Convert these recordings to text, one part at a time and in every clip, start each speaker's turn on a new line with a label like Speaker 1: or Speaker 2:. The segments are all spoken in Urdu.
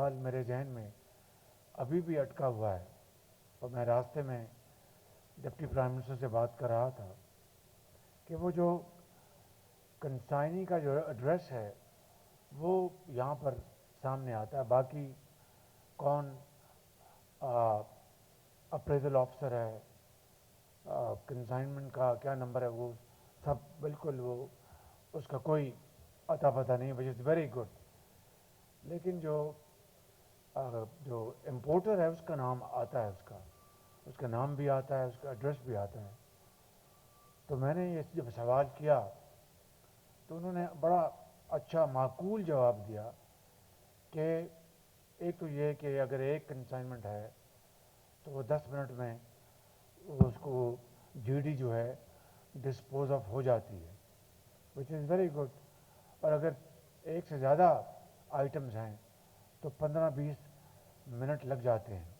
Speaker 1: سوال میرے ذہن میں ابھی بھی اٹکا ہوا ہے، اور میں راستے میں ڈپٹی پرائم منسٹر سے بات کر رہا تھا کہ وہ جو کنسائنی کا جو ایڈریس ہے وہ یہاں پر سامنے آتا ہے، باقی کون اپریزل آفیسر ہے، کنسائنمنٹ کا کیا نمبر ہے، وہ سب بالکل وہ اس کا کوئی اتا پتہ نہیں، وچ از ویری گڈ. لیکن جو امپورٹر ہے اس کا نام آتا ہے، اس کا نام بھی آتا ہے، اس کا ایڈریس بھی آتا ہے. تو میں نے یہ جب سوال کیا تو انہوں نے بڑا اچھا معقول جواب دیا کہ ایک تو یہ کہ اگر ایک کنسائنمنٹ ہے تو وہ 10 منٹ میں اس کو جی ڈی جو ہے ڈسپوز آف ہو جاتی ہے، وچ از ویری گڈ. اور اگر ایک سے زیادہ آئٹمز ہیں تو 15-20 منٹ لگ جاتے ہیں.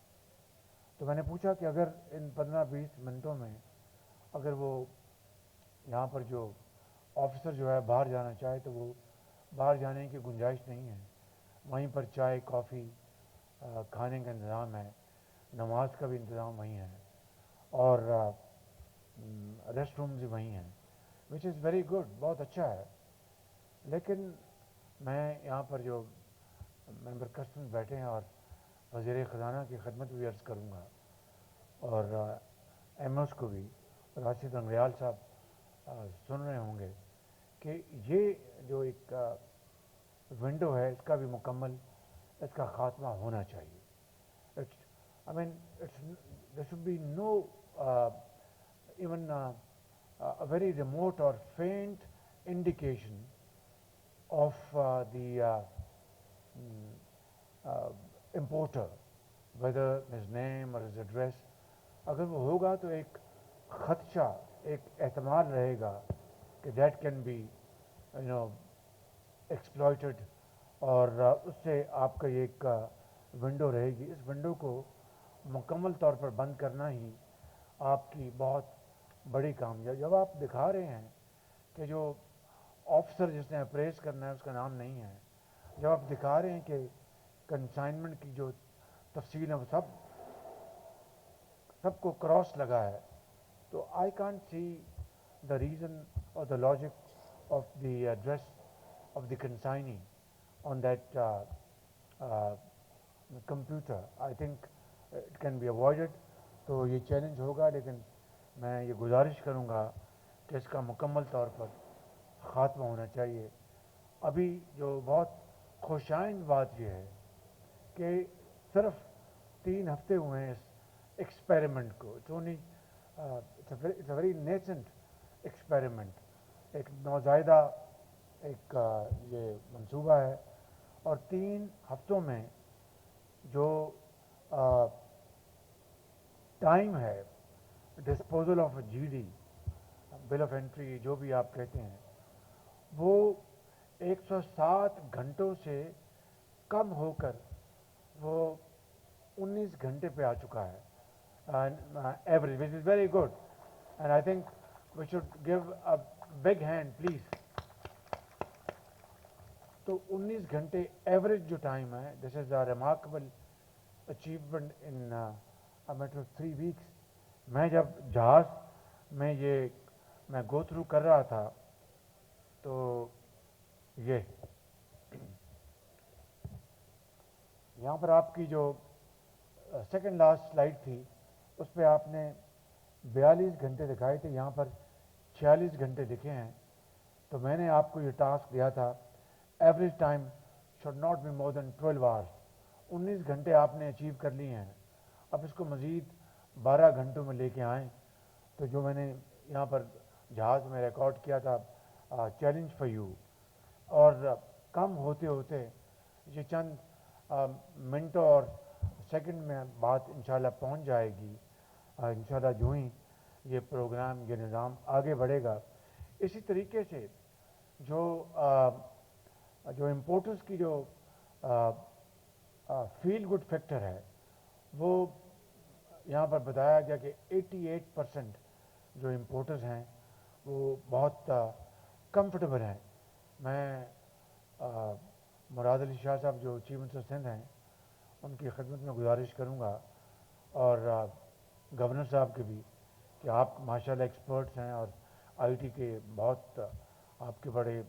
Speaker 1: تو میں نے پوچھا کہ اگر ان 15-20 منٹوں میں اگر وہ یہاں پر جو آفیسر جو ہے باہر جانا چاہے تو وہ باہر جانے کی گنجائش نہیں ہے، وہیں پر چائے کافی کھانے کا انتظام ہے، نماز کا بھی انتظام وہیں ہے، اور ریسٹ رومز بھی وہیں ہیں، وچ از ویری گڈ، بہت اچھا ہے. لیکن میں یہاں پر جو ممبر کسٹمز بیٹھے ہیں اور وزیر خزانہ کی خدمت بھی عرض کروں گا، اور ایم ایس کو بھی، راشد انگریال صاحب سن رہے ہوں گے کہ یہ جو ایک ونڈو ہے اس کا بھی مکمل اس کا خاتمہ ہونا چاہیے. I mean there should be no even very remote or faint indication of the importer whether his name or his address. اگر وہ ہوگا تو ایک خدشہ، ایک احتمال رہے گا کہ دیٹ کین بی ایکسپلائٹڈ، اور اس سے آپ کا یہ ایک ونڈو رہے گی. اس ونڈو کو مکمل طور پر بند کرنا ہی آپ کی بہت بڑی کامیابی. جب آپ دکھا رہے ہیں کہ جو آفیسر جس نے اپریز کرنا ہے اس کا نام نہیں ہے، جب آپ دکھا رہے ہیں کہ کنسائنمنٹ کی جو تفصیل ہے وہ سب کو کراس لگا ہے، تو I can't see the reason اور the logic of the address of the consignee on that computer. I think it can be avoided. تو یہ چیلنج ہوگا، لیکن میں یہ گزارش کروں گا کہ اس کا مکمل طور پر خاتمہ ہونا چاہیے. ابھی جو بہت خوشائند بات یہ ہے کہ صرف 3 ہفتے ہوئے ہیں اس ایکسپیریمنٹ کو. اٹس اے ویری نیسنٹ ایکسپیریمنٹ، ایک نوزائیدہ ایک یہ منصوبہ ہے، اور 3 ہفتوں میں جو ٹائم ہے disposal of G D, bill of entry جو بھی آپ کہتے ہیں، وہ 107 گھنٹوں سے کم ہو کر وہ 19 گھنٹے پہ آ چکا ہے average, which is very good. And I think we should give a big hand please. تو 19 گھنٹے ایوریج جو ٹائم ہے، this is a remarkable achievement in matter of 3 weeks. میں جب جہاز میں میں گو تھرو کر رہا تھا تو یہ یہاں پر آپ کی جو سیکنڈ لاسٹ سلائڈ تھی اس پہ آپ نے 42 گھنٹے دکھائے تھے، یہاں پر 46 گھنٹے دکھے ہیں. تو میں نے آپ کو یہ ٹاسک دیا تھا average time should not be more than 12 hours. 19 گھنٹے آپ نے اچیو کر لیے ہیں. اب اس کو مزید 12 گھنٹوں میں لے کے آئیں. تو جو میں نے یہاں پر جہاز میں ریکارڈ کیا تھا چیلنج فار یو، اور کم ہوتے ہوتے یہ چند منٹوں اور سیکنڈ میں بات انشاءاللہ پہنچ جائے گی. انشاءاللہ جو ہی یہ پروگرام، یہ نظام آگے بڑھے گا. اسی طریقے سے جو امپورٹرز کی جو فیل گڈ فیکٹر ہے، وہ یہاں پر بتایا گیا کہ 88% جو امپورٹرز ہیں وہ بہت کمفرٹیبل ہیں. میں مراد علی شاہ صاحب جو چیف منسٹر سندھ ہیں ان کی خدمت میں گزارش کروں گا، اور گورنر صاحب کے بھی، کہ آپ ماشاءاللہ ایکسپرٹس ہیں، اور آئی ٹی کے بہت آپ کے بڑے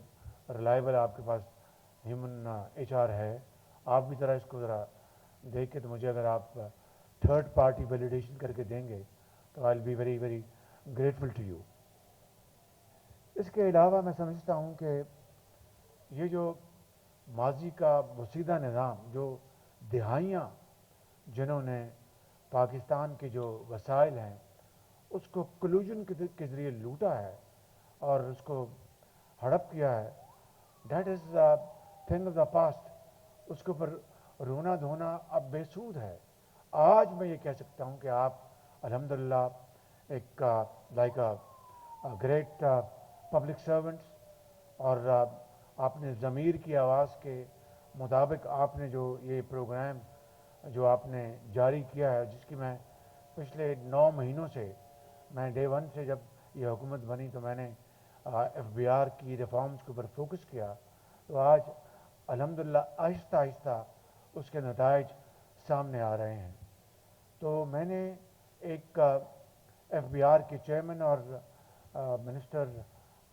Speaker 1: ریلائبل، آپ کے پاس ہیومن ایچ آر ہے، آپ بھی ذرا اس کو ذرا دیکھ کے تو مجھے اگر آپ تھرڈ پارٹی ویلیڈیشن کر کے دیں گے تو I will be very very grateful to you. اس کے علاوہ میں سمجھتا ہوں کہ یہ جو ماضی کا بسیدہ نظام، جو دہائیاں جنہوں نے پاکستان کے جو وسائل ہیں اس کو کلوژن کے ذریعے لوٹا ہے اور اس کو ہڑپ کیا ہے، that is thing of the past. اس کے اوپر رونا دھونا اب بے سود ہے۔ آج میں یہ کہہ سکتا ہوں کہ آپ الحمدللہ ایک لائک گریٹ پبلک سرونٹس، اور آپ نے ضمیر کی آواز کے مطابق آپ نے جو یہ پروگرام جو آپ نے جاری کیا ہے، جس کی میں پچھلے 9 مہینوں سے، میں ڈے ون سے جب یہ حکومت بنی تو میں نے ایف بی آر کی ریفارمز کے اوپر فوکس کیا، تو آج الحمدللہ آہستہ آہستہ اس کے نتائج سامنے آ رہے ہیں۔ تو میں نے ایک ایف بی آر کے چیئرمین اور منسٹر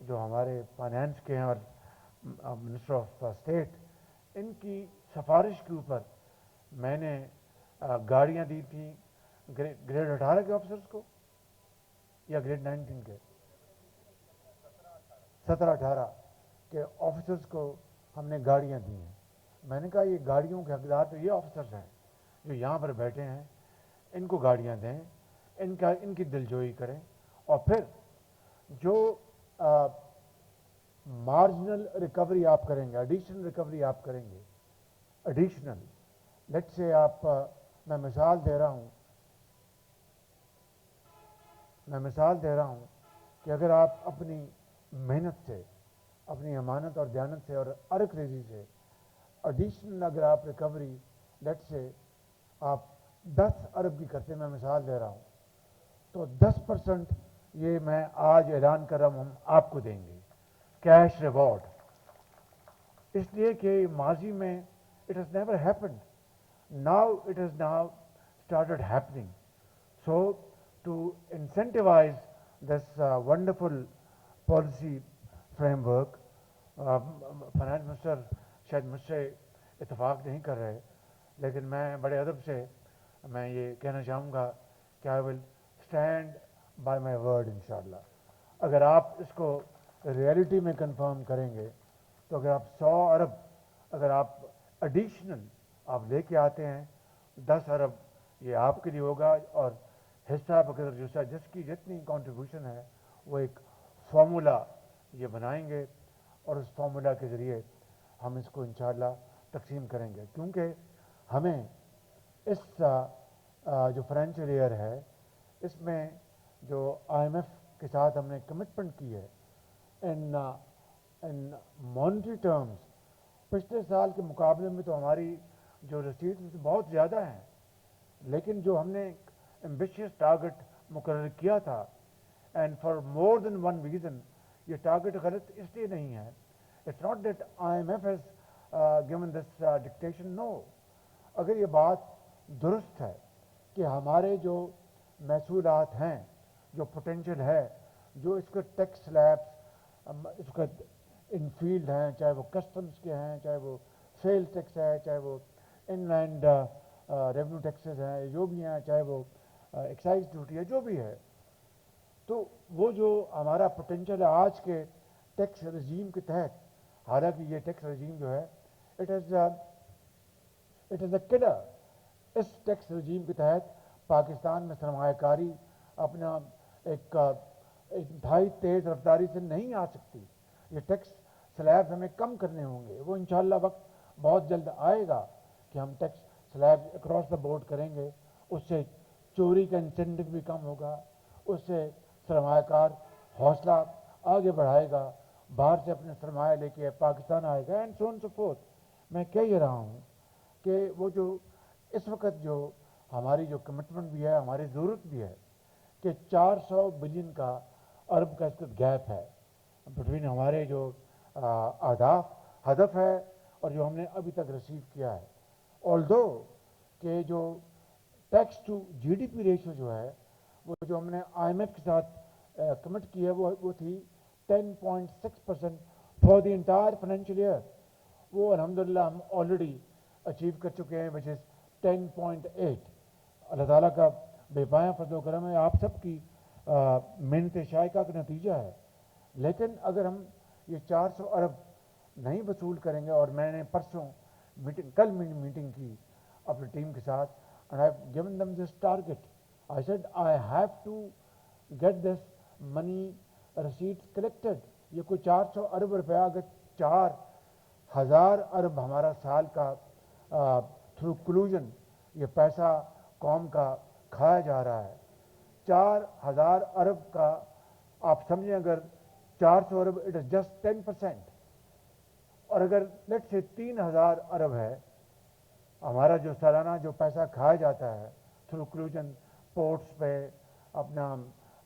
Speaker 1: جو ہمارے فائنینس کے ہیں اور منسٹر آف اسٹیٹ، ان کی سفارش کے اوپر میں نے گاڑیاں دی تھیں گریڈ 18 کے آفیسرز کو، یا گریڈ 19 کے، 17-18 کے آفیسرز کو ہم نے گاڑیاں دی ہیں۔ میں نے کہا یہ گاڑیوں کے حقدار تو یہ آفیسرز ہیں جو یہاں پر بیٹھے ہیں، ان کو گاڑیاں دیں، ان کی دلجوئی کریں، اور پھر جو مارجنل ریکوری آپ کریں گے، ایڈیشنل ریکوری آپ کریں گے، ایڈیشنل لیٹ سے آپ میں مثال دے رہا ہوں کہ اگر آپ اپنی محنت سے، اپنی امانت اور دیانت سے اور ارک ریزی سے ایڈیشنل اگر آپ ریکوری لیٹ سے آپ 10 ارب کی کرتے، میں مثال دے رہا ہوں، تو 10% یہ میں آج اعلان کر رہا ہوں ہم آپ کو دیں گے کیش ریوارڈ، اس لیے کہ ماضی میں it has never happened, now it has now started happening. So to incentivize this wonderful policy framework, finance minister شاید مجھ سے اتفاق نہیں کر رہے، لیکن میں بڑے ادب سے میں یہ کہنا چاہوں گا کہ I will stand by my word انشاءاللہ۔ اگر آپ اس کو ریئلٹی میں کنفرم کریں گے تو اگر آپ 100 ارب اگر آپ ایڈیشنل آپ لے کے آتے ہیں، 10 ارب یہ آپ کے لیے ہوگا، اور حصہ بقدر جس کی جتنی کنٹریبیوشن ہے وہ ایک فارمولا یہ بنائیں گے، اور اس فارمولا کے ذریعے ہم اس کو انشاءاللہ تقسیم کریں گے، کیونکہ ہمیں اس جو فائنینشیل ایئر ہے اس میں جو آئی ایم ایف کے ساتھ ہم نے کمٹمنٹ کی ہے ان مانیٹری ٹرمز، پچھلے سال کے مقابلے میں تو ہماری جو رسیٹس بہت زیادہ ہیں، لیکن جو ہم نے ایمبیشیس ٹارگٹ مقرر کیا تھا، and for more than one reason یہ ٹارگٹ غلط اس لیے نہیں ہے، it's not that IMF has given this dictation, no, اگر یہ بات درست ہے کہ ہمارے جو محصولات ہیں، جو پوٹینشیل ہے، جو اس کے ٹیکس سلیبس اس کا ان فیلڈ ہیں، چاہے وہ کسٹمز کے ہیں، چاہے وہ سیل ٹیکس ہے، چاہے وہ ان لینڈ ریونیو ٹیکسز ہیں جو بھی ہیں، چاہے وہ ایکسائز ڈیوٹی ہے جو بھی ہے، تو وہ جو ہمارا پوٹینشیل ہے آج کے ٹیکس رجیم کے تحت، حالانکہ یہ ٹیکس رجیم جو ہے اٹ از اے کلر، اس ٹیکس رجیم کے تحت پاکستان میں سرمایہ کاری اپنا ایک انتہائی تیز رفتاری سے نہیں آ سکتی، یہ ٹیکس سلیبز ہمیں کم کرنے ہوں گے، وہ انشاءاللہ وقت بہت جلد آئے گا کہ ہم tax slabs across the board کریں گے، اس سے چوری کا انسینٹو بھی کم ہوگا، اس سے سرمایہ کار حوصلہ آگے بڑھائے گا، باہر سے اپنے سرمایہ لے کے پاکستان آئے گا، and so on so forth. میں کہہ یہ رہا ہوں کہ وہ جو اس وقت جو ہماری جو کمٹمنٹ بھی ہے، ہماری ضرورت بھی ہے کہ 400 بلین کا ارب کا اس وقت گیپ ہے بٹوین ہمارے جو ہدف ہے اور جو ہم نے ابھی تک ریسیو کیا ہے، آلدو کہ جو tax to G D P ratio جو ہے وہ جو ہم نے آئی ایم ایف کے ساتھ کمٹ کی ہے وہ تھی 10.6% for the entire financial year. وہ الحمدللہ ہم آلریڈی اچیو کر چکے ہیں وچ از 10.8. اللہ تعالیٰ کا بے پایاں فضل و کرم ہے, آپ سب کی محنت شائقہ کا نتیجہ ہے. لیکن اگر ہم یہ 400 ارب نہیں وصول کریں گے, اور میں نے پرسوں کل میٹنگ کی اپنی ٹیم کے ساتھ, and I've given them this target. I said I have to get this money receipts collected. یہ کوئی 400 ارب روپیہ اگر 4,000 ارب ہمارا سال کا تھرو کلوژن یہ پیسہ قوم کا کھایا جا رہا ہے. 4,000 ارب کا آپ سمجھیں اگر 400 ارب اٹ از جسٹ 10%. اور اگر لیٹ سے 3,000 ارب ہے ہمارا جو سالانہ جو پیسہ کھایا جاتا ہے تھرو کلوژن پورٹس پہ, اپنا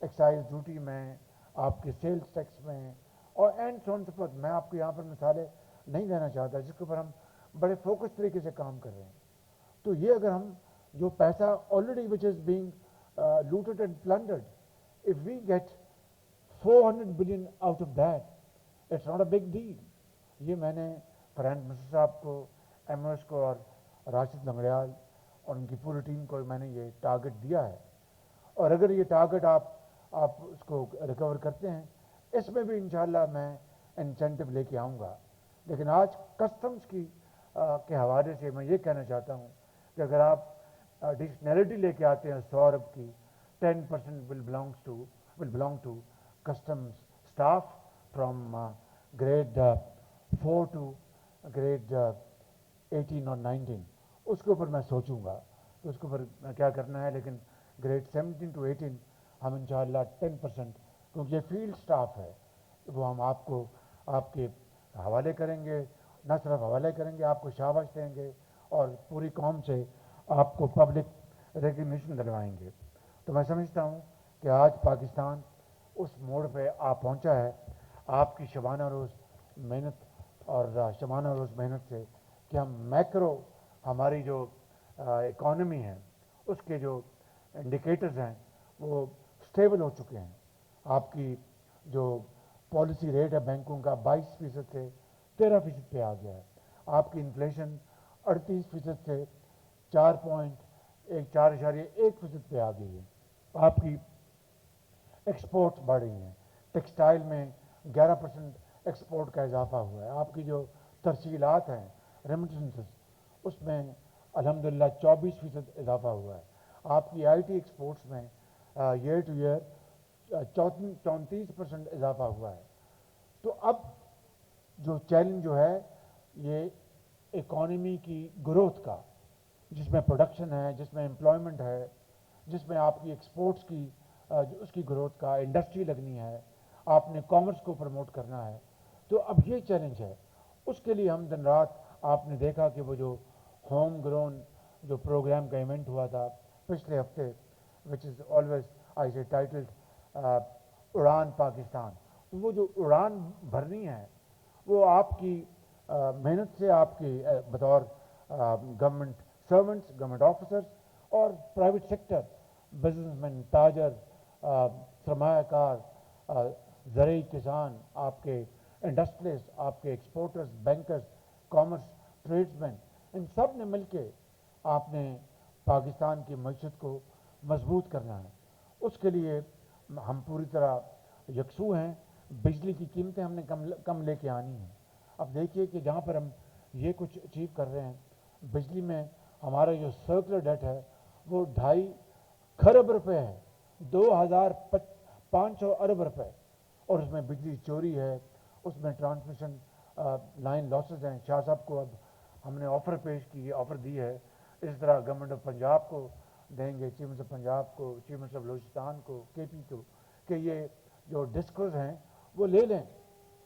Speaker 1: ایکسائز ڈیوٹی میں, آپ کے سیلز ٹیکس میں, اور and so on so forth. میں آپ کو یہاں پر مثالیں نہیں دینا چاہتا جس کے اوپر ہم بڑے فوکس طریقے سے کام کر رہے ہیں. تو یہ اگر ہم جو پیسہ already which is being looted and plundered, if we get 400 billion out of that it's not a big deal. یہ میں نے فرینڈ مسٹر صاحب کو, ایم او ایس کو, اور راشد لنگڑیال اور ان کی پوری ٹیم کو میں نے یہ ٹارگٹ دیا ہے. اور اگر یہ ٹارگٹ آپ اس کو ریکور کرتے ہیں, اس میں بھی انشاءاللہ میں انسینٹو لے کے آؤں گا. لیکن آج کسٹمز کے حوالے سے میں یہ کہنا چاہتا ہوں کہ اگر آپ ایڈیشنلٹی لے کے آتے ہیں 100 ارب کی, 10% will belong to customs staff from grade 4 to grade 18 اور 19. اس کے اوپر میں سوچوں گا کہ اس کے اوپر کیا کرنا ہے. لیکن گریڈ 17 to 18 ہم انشاءاللہ 10%, کیونکہ یہ فیلڈ سٹاف ہے, وہ ہم آپ کو آپ کے حوالے کریں گے. نہ صرف حوالے کریں گے, آپ کو شاباش دیں گے, اور پوری قوم سے آپ کو پبلک ریکگنیشن دلوائیں گے. تو میں سمجھتا ہوں کہ آج پاکستان اس موڑ پہ پہنچا ہے آپ کی شبانہ روز محنت اور شبانہ روز محنت سے, کہ ہم میکرو ہماری جو اکانومی ہے اس کے جو انڈیکیٹرز ہیں وہ سٹیبل ہو چکے ہیں. آپ کی جو پالیسی ریٹ ہے بینکوں کا 22% سے 13% پہ آ گیا ہے. آپ کی انفلیشن 38% سے 4.1% پہ آ گئی ہے. آپ کی ایکسپورٹس بڑھ رہی ہیں, ٹیکسٹائل میں 11% ایکسپورٹ کا اضافہ ہوا ہے. آپ کی جو ترسیلات ہیں ریمیٹنسز, اس میں الحمدللہ 24% اضافہ ہوا ہے. آپ کی آئی ٹی ایکسپورٹس میں ایئر ٹو ایئر 34% اضافہ ہوا ہے. تو اب جو چیلنج جو ہے یہ اکانومی کی گروتھ کا, جس میں پروڈکشن ہے, جس میں امپلائمنٹ ہے, جس میں آپ کی ایکسپورٹس کی اس کی گروتھ کا, انڈسٹری لگنی ہے, آپ نے کامرس کو پروموٹ کرنا ہے. تو اب یہ چیلنج ہے. اس کے لیے ہم دن رات, آپ نے دیکھا کہ وہ جو ہوم گرون جو پروگرام کا ایونٹ ہوا تھا پچھلے ہفتے, وچ از آلویز آئی سے ٹائٹلڈ اڑان پاکستان, وہ جو اڑان بھرنی ہے وہ آپ کی محنت سے, آپ کی بطور گورنمنٹ سرونٹس, گورنمنٹ آفیسرس اور پرائیویٹ سیکٹر, بزنس مین, تاجر, سرمایہ کار, زرعی کسان, آپ کے انڈسٹریز, آپ کے ایکسپورٹرز, بینکرز, کامرس, ٹریڈز مین, ان سب نے مل کے آپ نے پاکستان کی معیشت کو مضبوط کرنا ہے. اس کے لیے ہم پوری طرح یکسو ہیں. بجلی کی قیمتیں ہم نے کم لے کے آنی ہیں. اب دیکھیے کہ جہاں پر ہم یہ کچھ اچیو کر رہے ہیں, بجلی میں ہمارا جو سرکولر ڈیٹ ہے وہ 2.5 کھرب روپے ہے, 2,500 ارب روپے, اور اس میں بجلی چوری ہے, اس میں ٹرانسمیشن لائن لاسز ہیں. شاہ صاحب کو اب ہم نے آفر پیش کی, آفر دی ہے, اس طرح گورنمنٹ آف پنجاب کو دیں گے, چیف منسٹر پنجاب کو, چیف منسٹر بلوچستان کو, کے پی کو, کہ یہ جو ڈسکوز ہیں وہ لے لیں.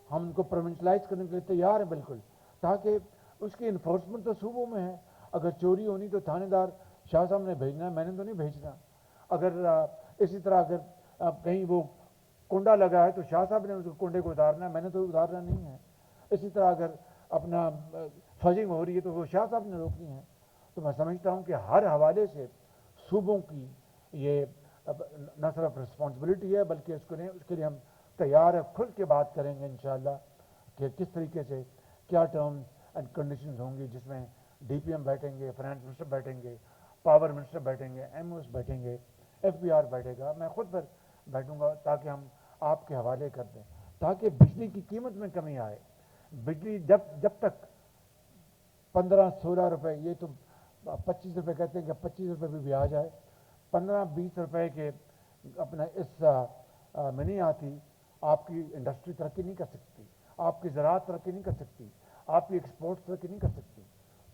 Speaker 1: ہم ان کو پروونشلائز کرنے کے لیے تیار ہیں بالکل, تاکہ اس کی انفورسمنٹ تو صوبوں میں ہے. اگر چوری ہونی تو تھانے دار شاہ صاحب نے بھیجنا ہے, میں نے تو نہیں بھیجنا. اگر اسی طرح اگر کہیں وہ کنڈا لگا ہے تو شاہ صاحب نے اس کنڈے کو اتارنا ہے, میں نے تو اتارنا نہیں ہے. اسی طرح اگر اپنا فجنگ ہو رہی ہے تو وہ شاہ صاحب نے روکنی ہے. تو میں سمجھتا ہوں کہ ہر حوالے سے صوبوں کی یہ نہ صرف رسپانسبلٹی ہے بلکہ اس کے لیے ہم تیار ہے، کھل کے بات کریں گے انشاءاللہ کہ کس طریقے سے کیا ٹرمز اینڈ کنڈیشنز ہوں گی، جس میں ڈی پی ایم بیٹھیں گے، فائنانس منسٹر بیٹھیں گے، پاور منسٹر بیٹھیں گے، ایم اوز بیٹھیں گے، ایف بی آر بیٹھے گا، میں خود پر بیٹھوں گا تاکہ ہم آپ کے حوالے کر دیں تاکہ بجلی کی قیمت میں کمی آئے. بجلی جب تک 15-16 روپے، یہ تو 25 روپے کہتے ہیں کہ 25 روپے بھی آ جائے، 15-20 روپے کے اپنا اس میں نہیں آتی، آپ کی انڈسٹری ترقی نہیں کر سکتی، آپ کی زراعت ترقی نہیں کر سکتی، آپ کی ایکسپورٹ ترقی نہیں کر سکتی.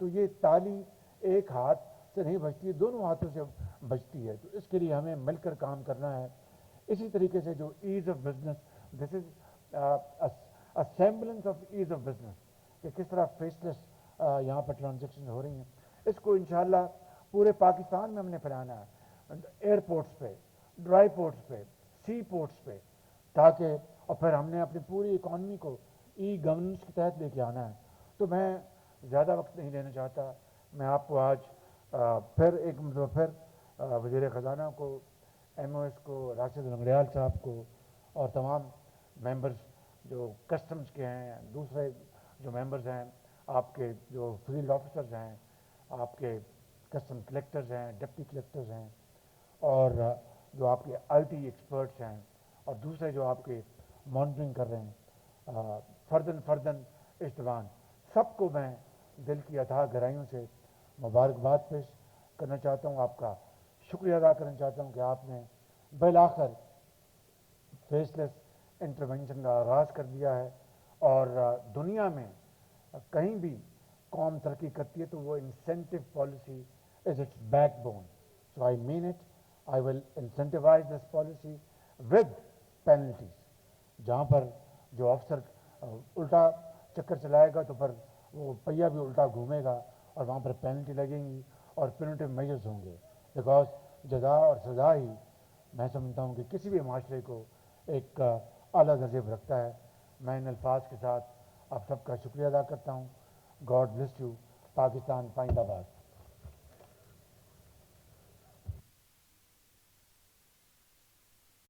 Speaker 1: تو یہ تالی ایک ہاتھ سے نہیں بجتی، دونوں ہاتھوں سے بجتی ہے. تو اس کے لیے ہمیں مل کر کام کرنا ہے. اسی طریقے سے جو as of business, this is semblance of as of business, کہ کس طرح فیس لیس یہاں پر ٹرانزیکشن ہو رہی ہیں، اس کو انشاءاللہ پورے پاکستان میں ہم نے پھیلانا ہے، ایئرپورٹس پہ، ڈرائی پورٹس پہ، سی پورٹس پہ، تاکہ اور پھر ہم نے اپنی پوری اکانومی کو ای گورننس کے تحت لے کے آنا ہے. تو میں زیادہ وقت نہیں لینا چاہتا. میں آپ کو آج پھر ایک مرتبہ پھر وزیر خزانہ کو، ایم او ایس کو، راشد لنگڑیال صاحب کو اور تمام ممبرز جو کسٹمز کے ہیں، دوسرے جو ممبرز ہیں، آپ کے جو فیلڈ آفیسرز ہیں، آپ کے کسٹم کلیکٹرز ہیں، ڈپٹی کلیکٹرز ہیں، اور جو آپ کے آئی ٹی ایکسپرٹس ہیں، اور دوسرے جو آپ کے مانیٹرنگ کر رہے ہیں، فردن اشتبان، سب کو میں دل کی اتھاہ گہرائیوں سے مبارکباد پیش کرنا چاہتا ہوں، آپ کا شکریہ ادا کرنا چاہتا ہوں کہ آپ نے بالآخر فیس لیس انٹرونشن کا آغاز کر دیا ہے. اور دنیا میں کہیں بھی قوم ترقی کرتی ہے تو وہ incentive policy is its backbone. So I mean it, I will incentivize this policy with penalties. جہاں پر جو افسر الٹا چکر چلائے گا تو پھر وہ پہیہ بھی الٹا گھومے گا اور وہاں پر پینلٹی لگیں گی اور پینلٹی میجرز ہوں گے. بیکاز جزا اور سزا ہی میں سمجھتا ہوں کہ کسی بھی معاشرے کو ایک اعلیٰ درجے پر رکھتا ہے. میں ان الفاظ کے ساتھ آپ سب کا شکریہ ادا کرتا ہوں. God bless you. پاکستان زندہ باد.